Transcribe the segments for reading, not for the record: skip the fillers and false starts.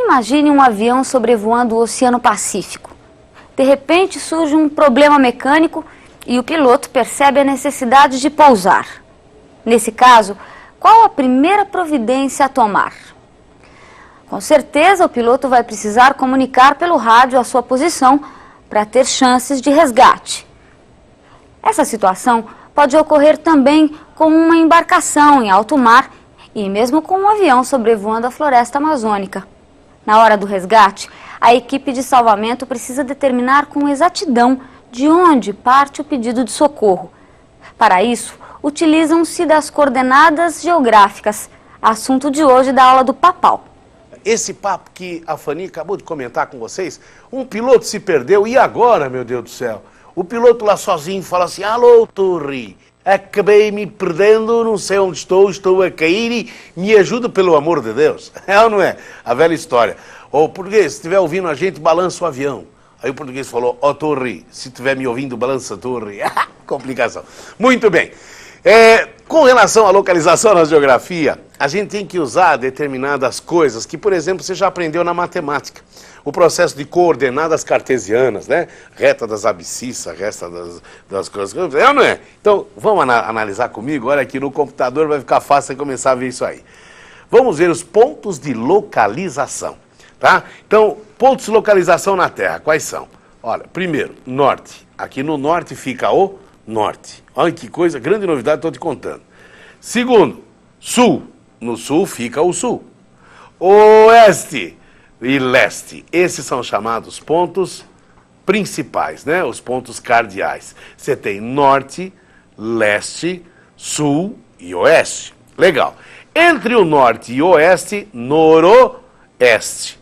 Imagine um avião sobrevoando o Oceano Pacífico. De repente surge um problema mecânico e o piloto percebe a necessidade de pousar. Nesse caso, qual a primeira providência a tomar? Com certeza o piloto vai precisar comunicar pelo rádio a sua posição para ter chances de resgate. Essa situação pode ocorrer também com uma embarcação em alto mar e mesmo com um avião sobrevoando a floresta amazônica. Na hora do resgate, a equipe de salvamento precisa determinar com exatidão de onde parte o pedido de socorro. Para isso, utilizam-se das coordenadas geográficas, assunto de hoje da aula do Papal. Esse papo que a Fanny acabou de comentar com vocês, um piloto se perdeu e agora, meu Deus do céu? O piloto lá sozinho fala assim: alô, torre, acabei me perdendo, não sei onde estou a cair e me ajuda pelo amor de Deus. É ou não é? A velha história. O português, se estiver ouvindo a gente, balança o avião. Aí o português falou: ó, torre, se estiver me ouvindo, balança a torre. Complicação. Muito bem. Com relação à localização na geografia, a gente tem que usar determinadas coisas que, por exemplo, você já aprendeu na matemática. O processo de coordenadas cartesianas, né? Reta das abscissas, reta das coisas. É ou não é? Então, vamos analisar comigo. Olha aqui no computador, vai ficar fácil você começar a ver isso aí. Vamos ver os pontos de localização, tá? Então, pontos de localização na Terra, quais são? Olha, primeiro, norte. Aqui no norte fica o norte. Olha que coisa, grande novidade, estou te contando. Segundo, sul. No sul fica o sul. Oeste e leste. Esses são chamados pontos principais, né? Os pontos cardeais. Você tem norte, leste, sul e oeste. Legal. Entre o norte e o oeste, noroeste.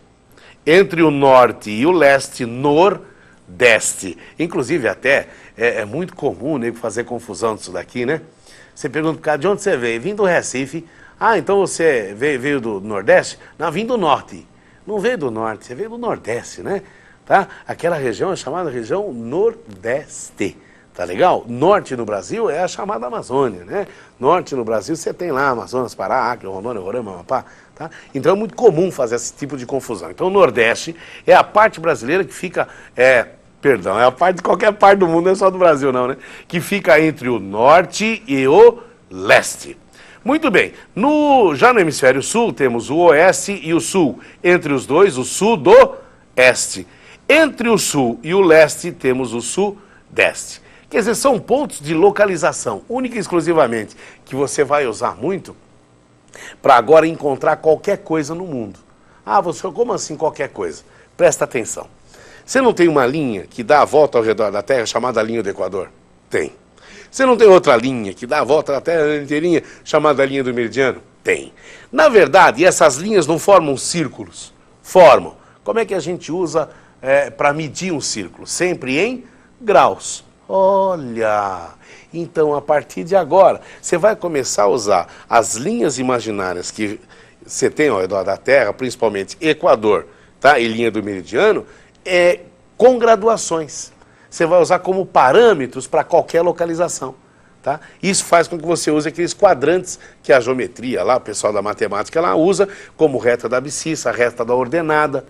Entre o norte e o leste, nordeste. Inclusive até é muito comum, né, fazer confusão disso daqui, né? Você pergunta pro cara: de onde você veio? Vim do Recife. Ah, então você veio do Nordeste? Não, vim do Norte. Não veio do Norte, você veio do Nordeste, né? Tá? Aquela região é chamada região Nordeste. Tá legal? Norte no Brasil é a chamada Amazônia, né? Norte no Brasil você tem lá Amazonas, Pará, Acre, Rondônia, Roraima, Amapá, tá? Então é muito comum fazer esse tipo de confusão. Então o Nordeste é a parte brasileira que fica, é a parte de qualquer parte do mundo, não é só do Brasil não, né? Que fica entre o norte e o leste. Muito bem, já no hemisfério sul temos o oeste e o sul. Entre os dois, o sudoeste. Entre o sul e o leste temos o sudeste. Quer dizer, são pontos de localização, única e exclusivamente, que você vai usar muito para agora encontrar qualquer coisa no mundo. Ah, você, como assim qualquer coisa? Presta atenção. Você não tem uma linha que dá a volta ao redor da Terra chamada linha do Equador? Tem. Você não tem outra linha que dá a volta da Terra inteirinha chamada linha do meridiano? Tem. Na verdade, essas linhas não formam círculos. Formam. Como é que a gente usa para medir um círculo? Sempre em graus. Olha! Então, a partir de agora, você vai começar a usar as linhas imaginárias que você tem ao redor da Terra, principalmente Equador, tá? E linha do meridiano, com graduações. Você vai usar como parâmetros para qualquer localização, tá? Isso faz com que você use aqueles quadrantes que a geometria lá, o pessoal da matemática lá usa, como reta da abscissa, reta da ordenada.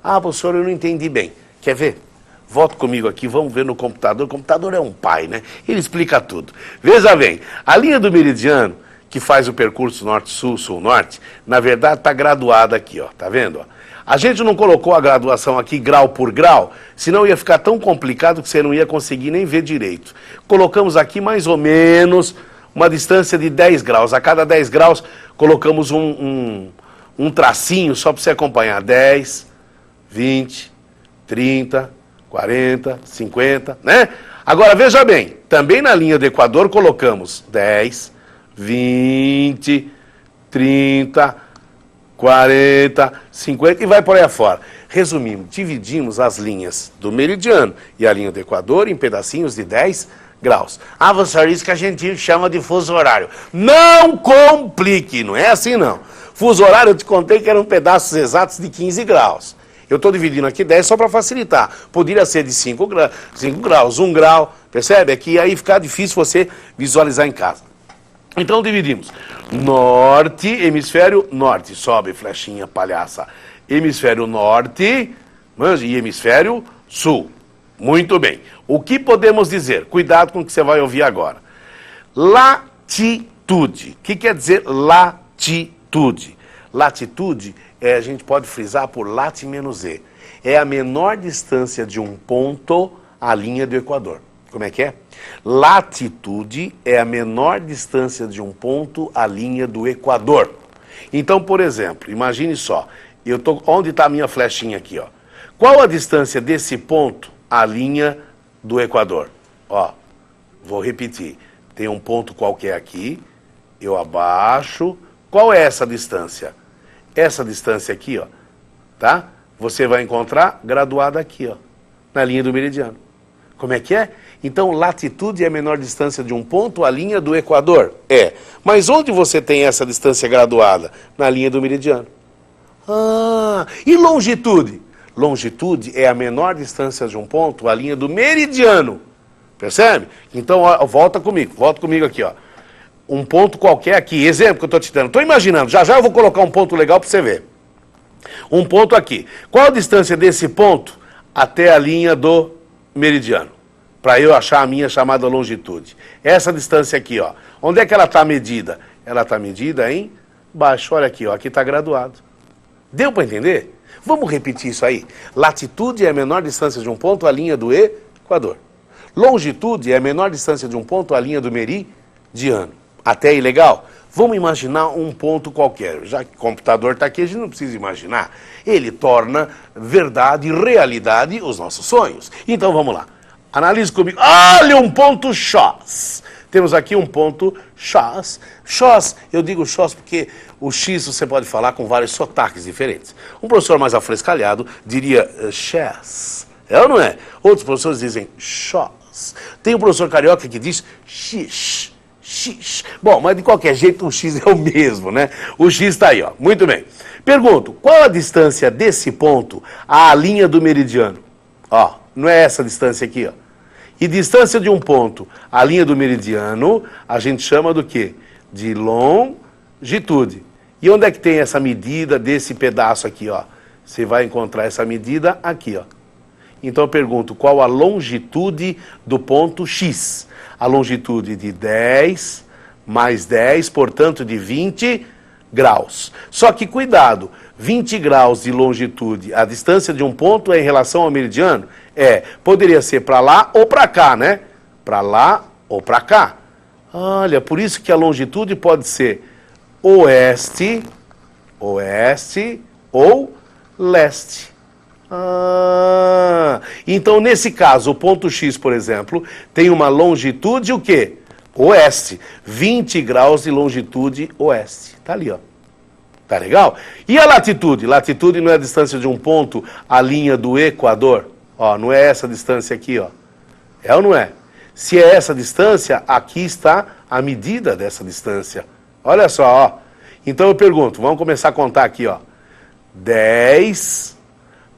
Ah, professor, eu não entendi bem. Quer ver? Volta comigo aqui, vamos ver no computador. O computador é um pai, né? Ele explica tudo. Veja bem, a linha do meridiano, que faz o percurso norte-sul, sul-norte, na verdade está graduada aqui, ó. Tá vendo, ó? A gente não colocou a graduação aqui grau por grau, senão ia ficar tão complicado que você não ia conseguir nem ver direito. Colocamos aqui mais ou menos uma distância de 10 graus. A cada 10 graus colocamos um tracinho só para você acompanhar. 10, 20, 30, 40, 50, né? Agora veja bem, também na linha do Equador colocamos 10, 20, 30... 40, 50 e vai por aí afora. Resumindo, dividimos as linhas do meridiano e a linha do Equador em pedacinhos de 10 graus. Ah, você isso que a gente chama de fuso horário. Não complique, não é assim não. Fuso horário eu te contei que eram pedaços exatos de 15 graus. Eu estou dividindo aqui 10 só para facilitar. Poderia ser de 5 graus, 1 grau, percebe? É que aí fica difícil você visualizar em casa. Então dividimos. Norte, hemisfério norte, sobe, flechinha, palhaça. hemisfério norte, e hemisfério sul. Muito bem. O que podemos dizer? Cuidado com o que você vai ouvir agora. Latitude. O que quer dizer latitude? Latitude, a gente pode frisar por lat menos e. É a menor distância de um ponto à linha do Equador. Como é que é? Latitude é a menor distância de um ponto à linha do Equador. Então, por exemplo, imagine só, onde está a minha flechinha aqui, ó? Qual a distância desse ponto à linha do Equador? Ó, vou repetir. Tem um ponto qualquer aqui, eu abaixo. Qual é essa distância? Essa distância aqui, ó, tá? Você vai encontrar graduada aqui, ó, na linha do meridiano. Como é que é? Então, latitude é a menor distância de um ponto à linha do Equador. É. Mas onde você tem essa distância graduada? Na linha do meridiano. Ah, e longitude? Longitude é a menor distância de um ponto à linha do meridiano. Percebe? Então, ó, volta comigo aqui, ó. Um ponto qualquer aqui, exemplo que eu estou te dando. Estou imaginando, já eu vou colocar um ponto legal para você ver. Um ponto aqui. Qual a distância desse ponto até a linha do meridiano? Para eu achar a minha chamada longitude. Essa distância aqui, ó. Onde é que ela está medida? Ela está medida em baixo. Olha aqui, ó. Aqui está graduado. Deu para entender? Vamos repetir isso aí. Latitude é a menor distância de um ponto à linha do Equador. Longitude é a menor distância de um ponto à linha do meridiano. Até aí, legal? Vamos imaginar um ponto qualquer. Já que o computador está aqui, a gente não precisa imaginar. Ele torna verdade e realidade os nossos sonhos. Então, vamos lá. Analise comigo. Olha, um ponto X. Temos aqui um ponto X. X, eu digo X porque o X você pode falar com vários sotaques diferentes. Um professor mais afrescalhado diria X. É ou não é? Outros professores dizem X. Tem um professor carioca que diz X. X. Bom, mas de qualquer jeito o X é o mesmo, né? O X está aí, ó. Muito bem. Pergunto, qual a distância desse ponto à linha do meridiano? Ó, não é essa distância aqui, ó. E distância de um ponto à linha do meridiano, a gente chama do quê? De longitude. E onde é que tem essa medida desse pedaço aqui, ó? Você vai encontrar essa medida aqui, ó. Então eu pergunto, qual a longitude do ponto X? A longitude de 10 mais 10, portanto de 20 graus. Só que cuidado, 20 graus de longitude, a distância de um ponto é em relação ao meridiano? Poderia ser para lá ou para cá, né? Para lá ou para cá. Olha, por isso que a longitude pode ser oeste ou leste. Então, nesse caso, o ponto X, por exemplo, tem uma longitude o quê? Oeste. 20 graus de longitude oeste. Tá ali, ó. Tá legal? E a latitude? Latitude não é a distância de um ponto à linha do Equador? Ó, não é essa distância aqui, ó. É ou não é? Se é essa distância, aqui está a medida dessa distância. Olha só, ó. Então eu pergunto, vamos começar a contar aqui, ó. 10...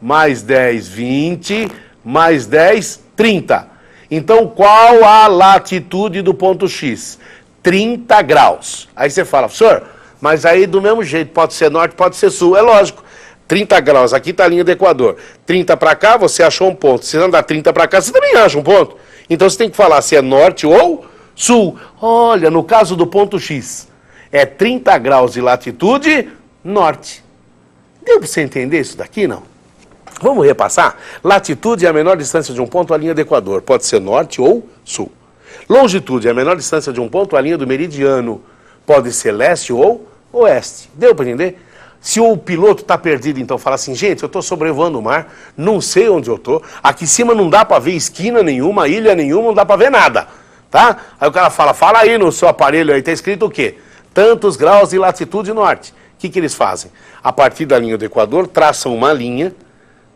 mais 10, 20, mais 10, 30. Então, qual a latitude do ponto X? 30 graus. Aí você fala, professor, mas aí do mesmo jeito, pode ser norte, pode ser sul. É lógico, 30 graus, aqui está a linha do Equador. 30 para cá, você achou um ponto. Se andar 30 para cá, você também acha um ponto. Então, você tem que falar se é norte ou sul. Olha, no caso do ponto X, é 30 graus de latitude norte. Deu para você entender isso daqui, não? Vamos repassar? Latitude é a menor distância de um ponto à linha do Equador. Pode ser norte ou sul. Longitude é a menor distância de um ponto à linha do meridiano. Pode ser leste ou oeste. Deu para entender? Se o piloto está perdido, então fala assim, gente, eu estou sobrevoando o mar, não sei onde eu estou, aqui em cima não dá para ver esquina nenhuma, ilha nenhuma, não dá para ver nada. Tá? Aí o cara fala aí no seu aparelho aí, está escrito o quê? Tantos graus de latitude norte. O que eles fazem? A partir da linha do Equador, traçam uma linha,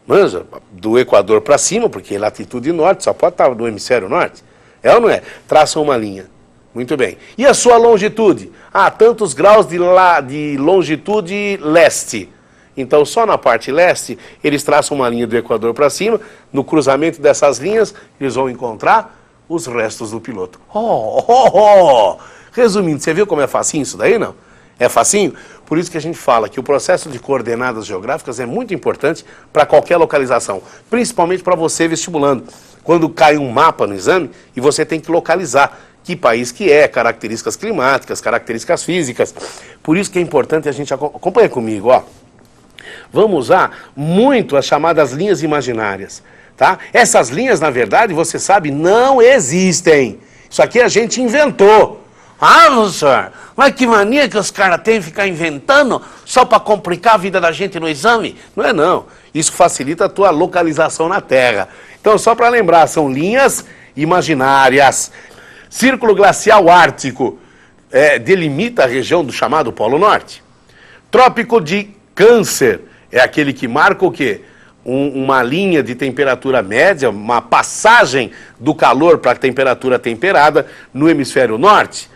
manja, do Equador para cima, porque latitude norte só pode estar do hemisfério norte. É ou não é? Traçam uma linha. Muito bem. E a sua longitude? Tantos graus de longitude leste. Então, só na parte leste, eles traçam uma linha do Equador para cima. No cruzamento dessas linhas, eles vão encontrar os restos do piloto. Resumindo, você viu como é facinho isso daí, não? É facinho? Por isso que a gente fala que o processo de coordenadas geográficas é muito importante para qualquer localização, principalmente para você vestibulando. Quando cai um mapa no exame e você tem que localizar que país que é, características climáticas, características físicas. Por isso que é importante a gente acompanha comigo, ó. Vamos usar muito as chamadas linhas imaginárias, tá? Essas linhas, na verdade, você sabe, não existem. Isso aqui a gente inventou. Ah, professor, mas que mania que os caras têm de ficar inventando só para complicar a vida da gente no exame? Não é não. Isso facilita a tua localização na Terra. Então, só para lembrar, são linhas imaginárias. Círculo glacial ártico delimita a região do chamado Polo Norte. Trópico de Câncer é aquele que marca o quê? Uma linha de temperatura média, uma passagem do calor para a temperatura temperada no hemisfério norte.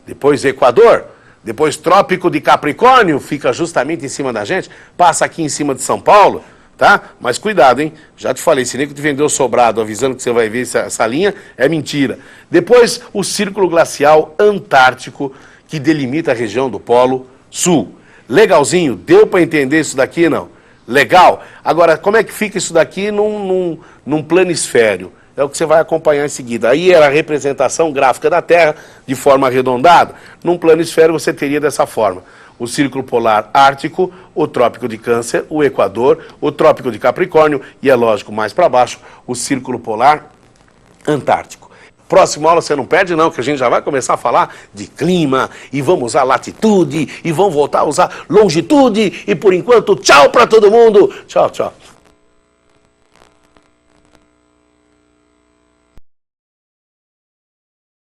Depois Equador, depois Trópico de Capricórnio, fica justamente em cima da gente, passa aqui em cima de São Paulo, tá? Mas cuidado, hein? Já te falei, se nem que te vendeu sobrado avisando que você vai ver essa linha, é mentira. Depois o Círculo Glacial Antártico, que delimita a região do Polo Sul. Legalzinho? Deu para entender isso daqui, não? Legal? Agora, como é que fica isso daqui num planisfério? É o que você vai acompanhar em seguida. Aí era a representação gráfica da Terra de forma arredondada. Num planisfério você teria dessa forma. O Círculo Polar Ártico, o Trópico de Câncer, o Equador, o Trópico de Capricórnio e, é lógico, mais para baixo, o Círculo Polar Antártico. Próxima aula você não perde não, que a gente já vai começar a falar de clima, e vamos usar latitude, e vamos voltar a usar longitude, e por enquanto, tchau para todo mundo. Tchau, tchau.